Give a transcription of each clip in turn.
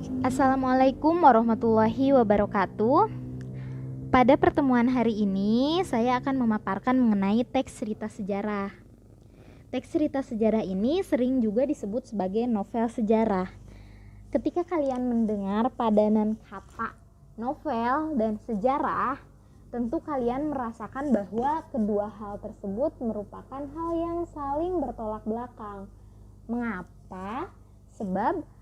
Assalamualaikum warahmatullahi wabarakatuh. Pada pertemuan hari ini, saya akan memaparkan mengenai teks cerita sejarah. Teks cerita sejarah ini sering juga disebut sebagai novel sejarah. Ketika kalian mendengar padanan kata novel dan sejarah, tentu kalian merasakan bahwa kedua hal tersebut merupakan hal yang saling bertolak belakang. Mengapa? Sebab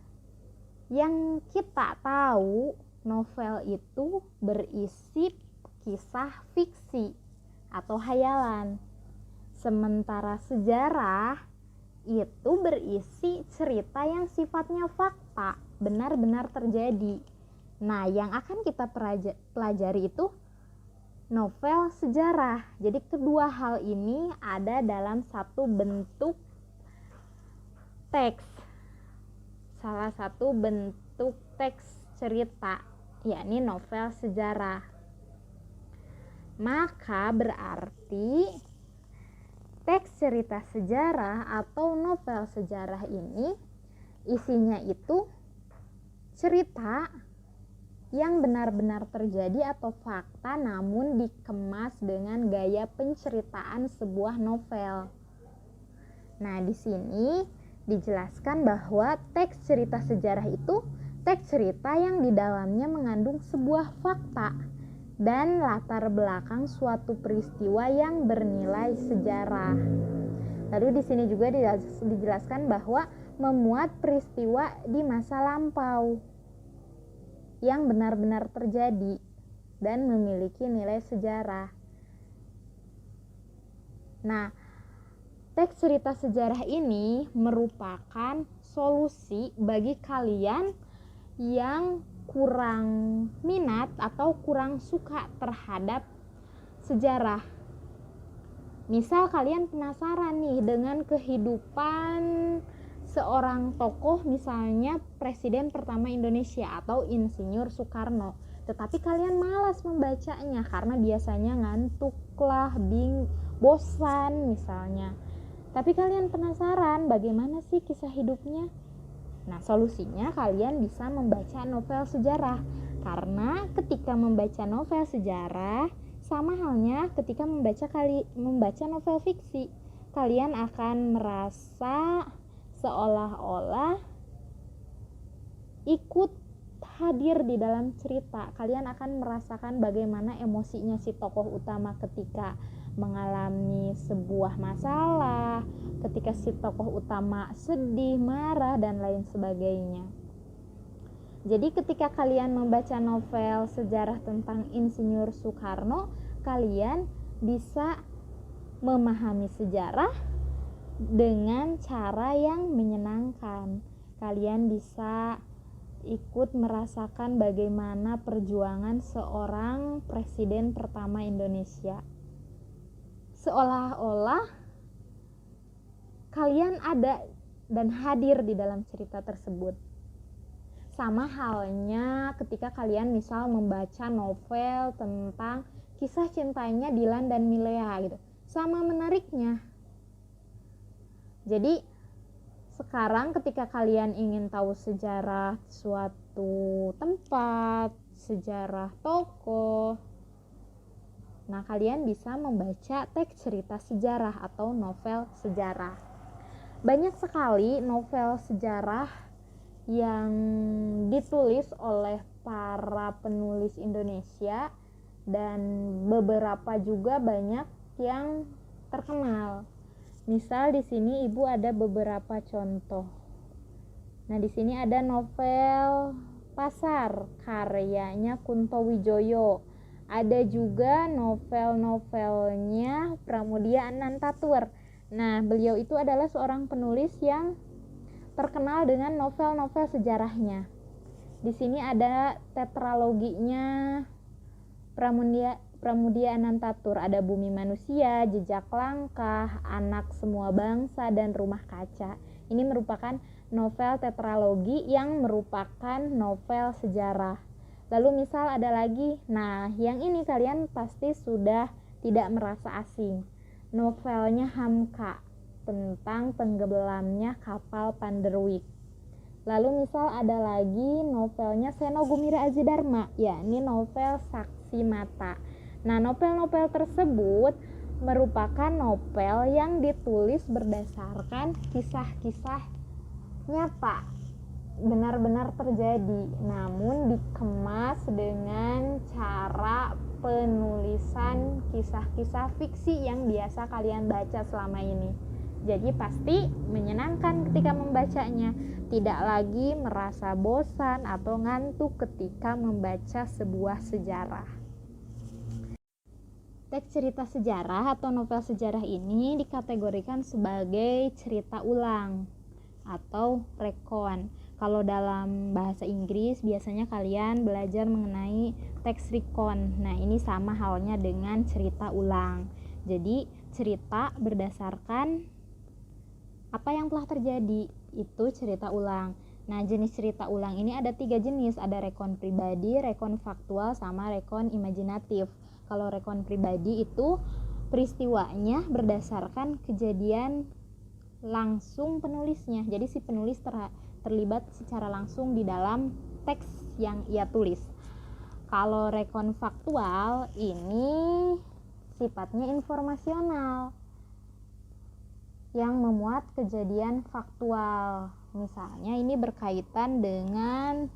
yang kita tahu, novel itu berisi kisah fiksi atau hayalan. Sementara sejarah itu berisi cerita yang sifatnya fakta, benar-benar terjadi. Nah, yang akan kita pelajari itu novel sejarah. Jadi kedua hal ini ada dalam satu bentuk teks. Salah satu bentuk teks cerita, yakni novel sejarah. Maka berarti teks cerita sejarah atau novel sejarah ini isinya itu cerita yang benar-benar terjadi atau fakta, namun dikemas dengan gaya penceritaan sebuah novel. Nah, di sini dijelaskan bahwa teks cerita sejarah itu teks cerita yang di dalamnya mengandung sebuah fakta dan latar belakang suatu peristiwa yang bernilai sejarah. Lalu di sini juga dijelaskan bahwa memuat peristiwa di masa lampau yang benar-benar terjadi dan memiliki nilai sejarah. Nah, teks cerita sejarah ini merupakan solusi bagi kalian yang kurang minat atau kurang suka terhadap sejarah. Misal kalian penasaran nih dengan kehidupan seorang tokoh, misalnya Presiden pertama Indonesia atau Insinyur Soekarno, tetapi kalian malas membacanya karena biasanya ngantuk lah, bosan misalnya. Tapi kalian penasaran bagaimana sih kisah hidupnya? Nah, solusinya kalian bisa membaca novel sejarah. Karena ketika membaca novel sejarah, sama halnya ketika membaca novel fiksi. Kalian akan merasa seolah-olah ikut hadir di dalam cerita. Kalian akan merasakan bagaimana emosinya si tokoh utama ketika mengalami sebuah masalah, ketika si tokoh utama sedih, marah, dan lain sebagainya. Jadi ketika kalian membaca novel sejarah tentang Insinyur Soekarno, kalian bisa memahami sejarah dengan cara yang menyenangkan. Kalian bisa ikut merasakan bagaimana perjuangan seorang presiden pertama Indonesia. Seolah-olah kalian ada dan hadir di dalam cerita tersebut. Sama halnya ketika kalian misal membaca novel tentang kisah cintanya Dilan dan Milea gitu. Sama menariknya. Jadi sekarang ketika kalian ingin tahu sejarah suatu tempat, sejarah tokoh, nah kalian bisa membaca teks cerita sejarah atau novel sejarah. Banyak sekali novel sejarah yang ditulis oleh para penulis Indonesia dan beberapa juga banyak yang terkenal. Misal di sini Ibu ada beberapa contoh. Nah, di sini ada novel Pasar karyanya Kunto Wijoyo. Ada juga novel-novelnya Pramudia Anantatur. Nah, beliau itu adalah seorang penulis yang terkenal dengan novel-novel sejarahnya. Di sini ada tetraloginya Pramudia Anantatur, ada Bumi Manusia, Jejak Langkah, Anak Semua Bangsa, dan Rumah Kaca. Ini merupakan novel tetralogi yang merupakan novel sejarah. Lalu misal ada lagi, nah yang ini kalian pasti sudah tidak merasa asing. Novelnya Hamka tentang tenggelamnya kapal Panderwick. Lalu misal ada lagi novelnya Seno Gumira Aji Dharma, yakni novel Saksi Mata. Nah, novel-novel tersebut merupakan novel yang ditulis berdasarkan kisah-kisah nyata, benar-benar terjadi, namun dikemas dengan cara penulisan kisah-kisah fiksi yang biasa kalian baca selama ini. Jadi pasti menyenangkan ketika membacanya, tidak lagi merasa bosan atau ngantuk ketika membaca sebuah sejarah. Teks cerita sejarah atau novel sejarah ini dikategorikan sebagai cerita ulang atau recon. Kalau dalam bahasa Inggris biasanya kalian belajar mengenai teks recon. Nah, ini sama halnya dengan cerita ulang. Jadi cerita berdasarkan apa yang telah terjadi, itu cerita ulang. Nah, jenis cerita ulang ini ada 3 jenis, ada rekon pribadi, rekon faktual, sama rekon imajinatif. Kalau rekon pribadi itu peristiwanya berdasarkan kejadian langsung penulisnya, jadi si penulis terlibat secara langsung di dalam teks yang ia tulis. Kalau rekon faktual ini sifatnya informasional, yang memuat kejadian faktual. Misalnya ini berkaitan dengan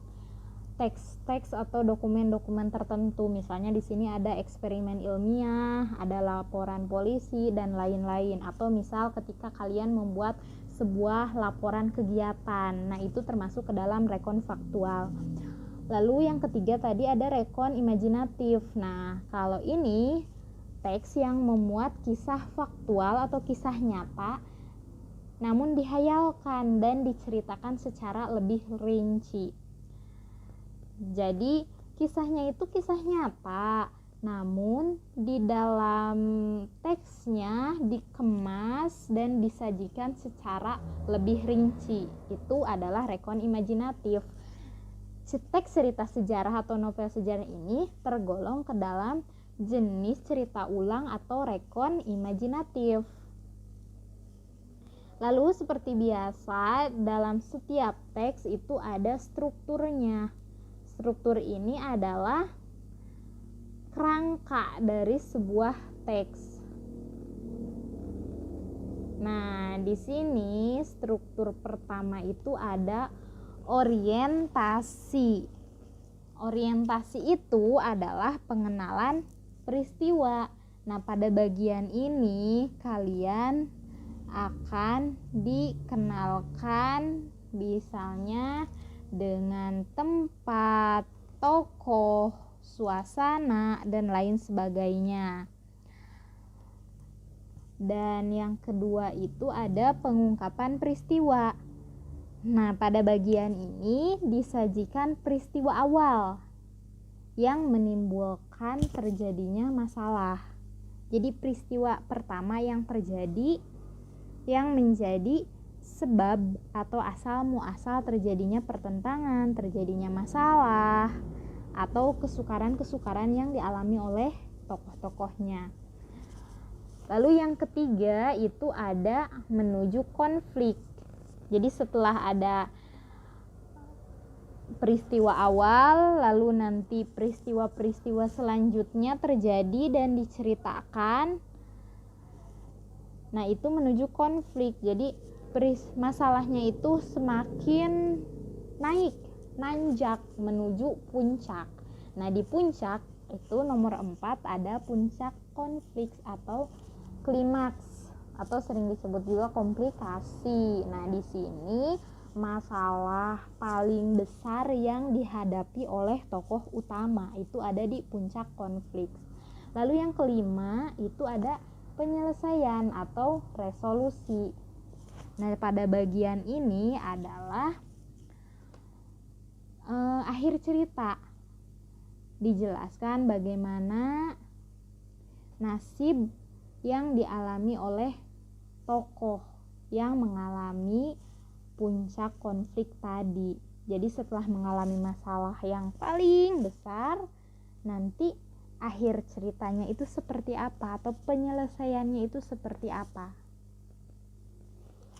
teks-teks atau dokumen-dokumen tertentu. Misalnya di sini ada eksperimen ilmiah, ada laporan polisi dan lain-lain. Atau misal ketika kalian membuat sebuah laporan kegiatan. Nah, itu termasuk ke dalam rekon faktual. Lalu yang ketiga tadi ada rekon imajinatif. Nah, kalau ini teks yang memuat kisah faktual atau kisah nyata namun dihayalkan dan diceritakan secara lebih rinci. Jadi kisahnya itu kisah nyata, namun di dalam teksnya dikemas dan disajikan secara lebih rinci. Itu adalah rekon imajinatif. Teks cerita sejarah atau novel sejarah ini tergolong ke dalam jenis cerita ulang atau rekon imajinatif. Lalu seperti biasa, dalam setiap teks itu ada strukturnya. Struktur ini adalah kerangka dari sebuah teks. Nah, di sini struktur pertama itu ada orientasi. Orientasi itu adalah pengenalan peristiwa. Nah, pada bagian ini kalian akan dikenalkan misalnya dengan tempat, tokoh, suasana, dan lain sebagainya. Dan yang kedua itu ada pengungkapan peristiwa. Nah, pada bagian ini disajikan peristiwa awal yang menimbulkan terjadinya masalah. Jadi peristiwa pertama yang terjadi yang menjadi sebab atau asal muasal terjadinya pertentangan, terjadinya masalah, atau kesukaran-kesukaran yang dialami oleh tokoh-tokohnya. Lalu yang ketiga itu ada menuju konflik. Jadi setelah ada peristiwa awal, lalu nanti peristiwa-peristiwa selanjutnya terjadi dan diceritakan. Nah, itu menuju konflik. Jadi masalahnya itu semakin naik, nanjak menuju puncak. Nah, di puncak itu nomor 4 ada puncak konflik atau klimaks, atau sering disebut juga komplikasi. Nah, di sini masalah paling besar yang dihadapi oleh tokoh utama itu ada di puncak konflik. Lalu yang kelima itu ada penyelesaian atau resolusi. Nah, pada bagian ini adalah akhir cerita. Dijelaskan bagaimana nasib yang dialami oleh tokoh yang mengalami puncak konflik tadi. Jadi setelah mengalami masalah yang paling besar, nanti akhir ceritanya itu seperti apa atau penyelesaiannya itu seperti apa.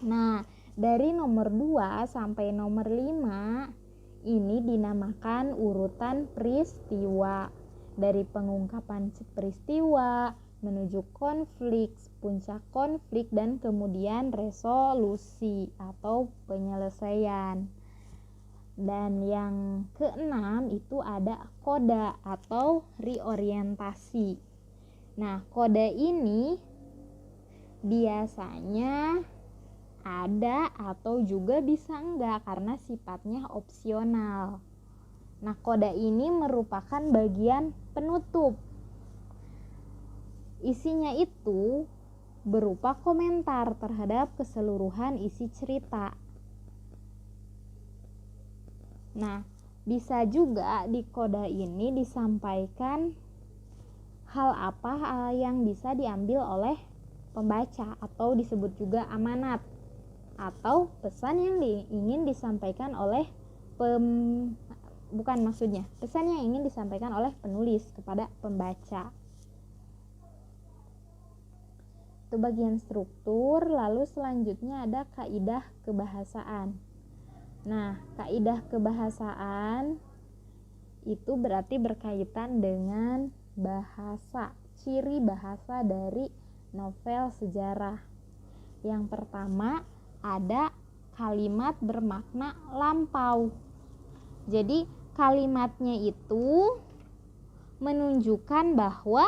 Nah, Dari nomor 2 sampai nomor 5 ini dinamakan urutan peristiwa. Dari pengungkapan peristiwa menuju konflik, puncak konflik, dan kemudian resolusi atau penyelesaian. Dan yang keenam itu ada koda atau reorientasi. Nah, koda ini biasanya ada atau juga bisa enggak karena sifatnya opsional. Nah, koda ini merupakan bagian penutup. Isinya itu berupa komentar terhadap keseluruhan isi cerita. Nah, bisa juga di koda ini disampaikan hal apa yang bisa diambil oleh pembaca atau disebut juga amanat atau pesan yang ingin disampaikan oleh pesan yang ingin disampaikan oleh penulis kepada pembaca. Itu bagian struktur. Lalu selanjutnya ada kaidah kebahasaan. Nah, kaidah kebahasaan itu berarti berkaitan dengan bahasa, ciri bahasa dari novel sejarah. Yang pertama ada kalimat bermakna lampau. Jadi kalimatnya itu menunjukkan bahwa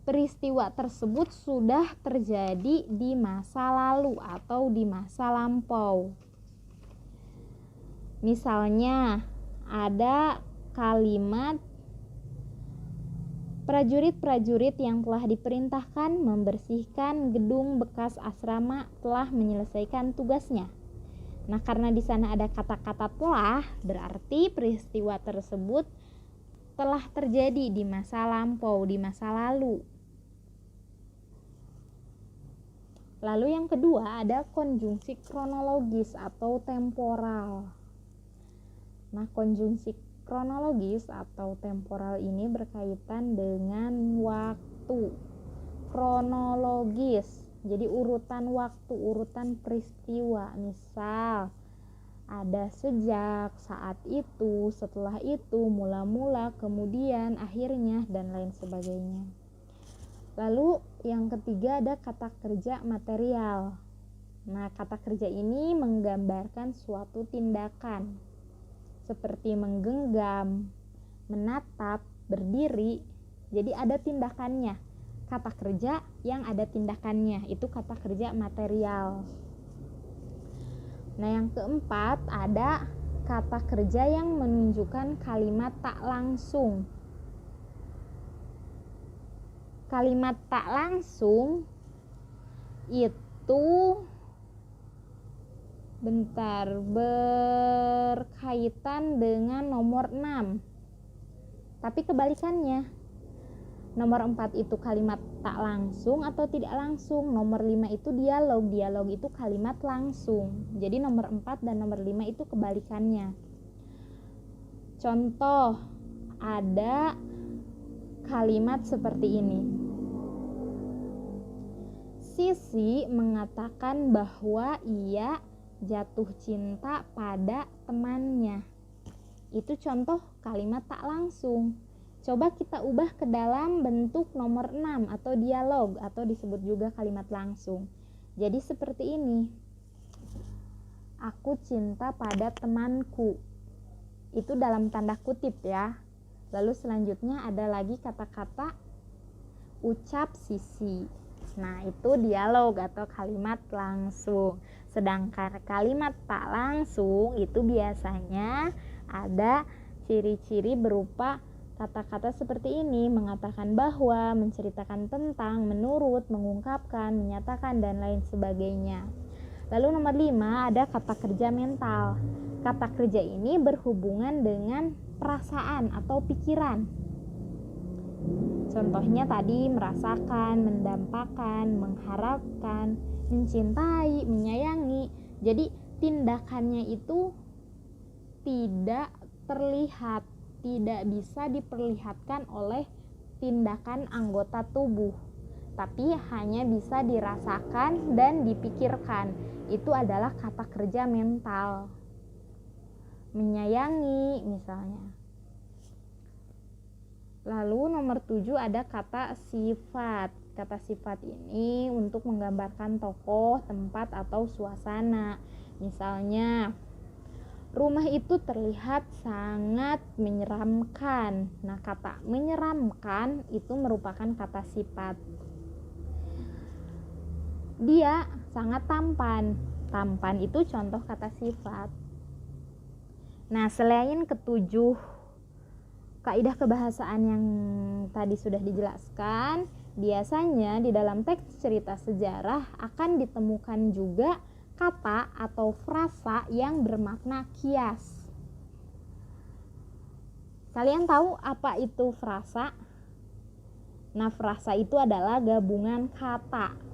peristiwa tersebut sudah terjadi di masa lalu atau di masa lampau. Misalnya ada kalimat prajurit-prajurit yang telah diperintahkan membersihkan gedung bekas asrama telah menyelesaikan tugasnya. Nah, karena di sana ada kata-kata telah, berarti peristiwa tersebut telah terjadi di masa lampau, di masa lalu. Lalu yang kedua ada konjungsi kronologis atau temporal. Nah, konjungsi kronologis atau temporal ini berkaitan dengan waktu. Kronologis, jadi urutan waktu, urutan peristiwa. Misal, ada sejak, saat itu, setelah itu, mula-mula, kemudian, akhirnya, dan lain sebagainya. Lalu yang ketiga ada kata kerja material. Nah, kata kerja ini menggambarkan suatu tindakan seperti menggenggam, menatap, berdiri. Jadi ada tindakannya. Kata kerja yang ada tindakannya itu kata kerja material. Nah, yang keempat ada kata kerja yang menunjukkan kalimat tak langsung. Kalimat tak langsung itu berkaitan dengan nomor 6. Tapi kebalikannya. Nomor 4 itu kalimat tak langsung atau tidak langsung. Nomor 5 itu dialog. Dialog itu kalimat langsung. Jadi nomor 4 dan nomor 5 itu kebalikannya. Contoh, ada kalimat seperti ini. Sisi mengatakan bahwa ia jatuh cinta pada temannya. Itu contoh kalimat tak langsung. Coba kita ubah ke dalam bentuk nomor 6 atau dialog atau disebut juga kalimat langsung. Jadi seperti ini. Aku cinta pada temanku. Itu dalam tanda kutip ya. Lalu selanjutnya ada lagi kata-kata ucap sisi. Nah, itu dialog atau kalimat langsung. Sedangkan kalimat tak langsung itu biasanya ada ciri-ciri berupa kata-kata seperti ini, mengatakan bahwa, menceritakan tentang, menurut, mengungkapkan, menyatakan, dan lain sebagainya. Lalu nomor 5 ada kata kerja mental. Kata kerja ini berhubungan dengan perasaan atau pikiran. Contohnya tadi merasakan, mendampakkan, mengharapkan, mencintai, menyayangi. Jadi tindakannya itu tidak terlihat, tidak bisa diperlihatkan oleh tindakan anggota tubuh, tapi hanya bisa dirasakan dan dipikirkan. Itu adalah kata kerja mental. Menyayangi misalnya. Lalu nomor 7 ada kata sifat. Kata sifat ini untuk menggambarkan tokoh, tempat, atau suasana. Misalnya, rumah itu terlihat sangat menyeramkan. Nah, kata menyeramkan itu merupakan kata sifat. Dia sangat tampan. Tampan itu contoh kata sifat. Nah, selain ketujuh kaidah kebahasaan yang tadi sudah dijelaskan, biasanya di dalam teks cerita sejarah akan ditemukan juga kata atau frasa yang bermakna kias. Kalian tahu apa itu frasa? Nah, frasa itu adalah gabungan kata.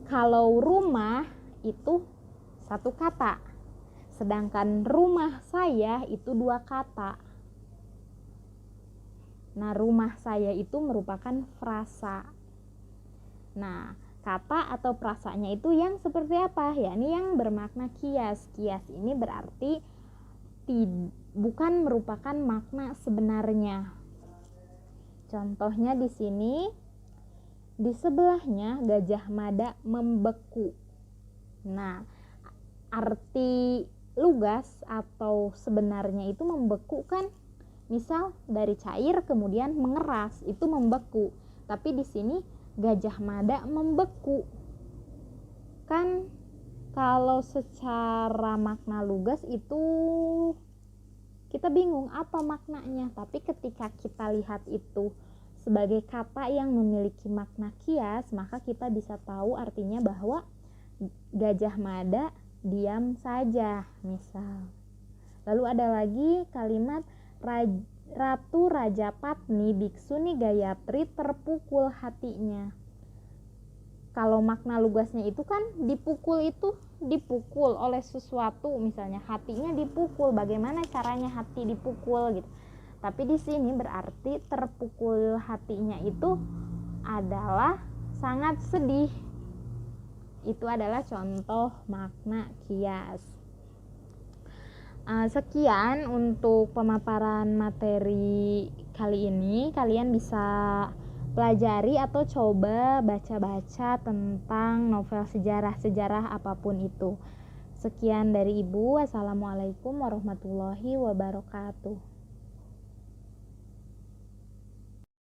Kalau rumah itu satu kata, sedangkan rumah saya itu dua kata. Nah, rumah saya itu merupakan frasa. Nah, kata atau frasanya itu yang seperti apa? Yakni yang bermakna kias. Kias ini berarti bukan merupakan makna sebenarnya. Contohnya di sini, di sebelahnya Gajah Mada membeku. Nah, arti lugas atau sebenarnya itu membeku kan? Misal dari cair kemudian mengeras, itu membeku. Tapi di sini Gajah Mada membeku. Kan kalau secara makna lugas itu kita bingung apa maknanya. Tapi ketika kita lihat itu sebagai kata yang memiliki makna kias, maka kita bisa tahu artinya bahwa Gajah Mada diam saja, misal. Lalu ada lagi kalimat Ratu Rajapatni Biksuni Gayatri terpukul hatinya. Kalau makna lugasnya itu kan dipukul itu dipukul oleh sesuatu, misalnya hatinya dipukul. Bagaimana caranya hati dipukul gitu. Tapi di sini berarti terpukul hatinya itu adalah sangat sedih. Itu adalah contoh makna kias. Sekian untuk pemaparan materi kali ini. Kalian bisa pelajari atau coba baca-baca tentang novel sejarah-sejarah apapun itu. Sekian dari Ibu. Wassalamualaikum warahmatullahi wabarakatuh.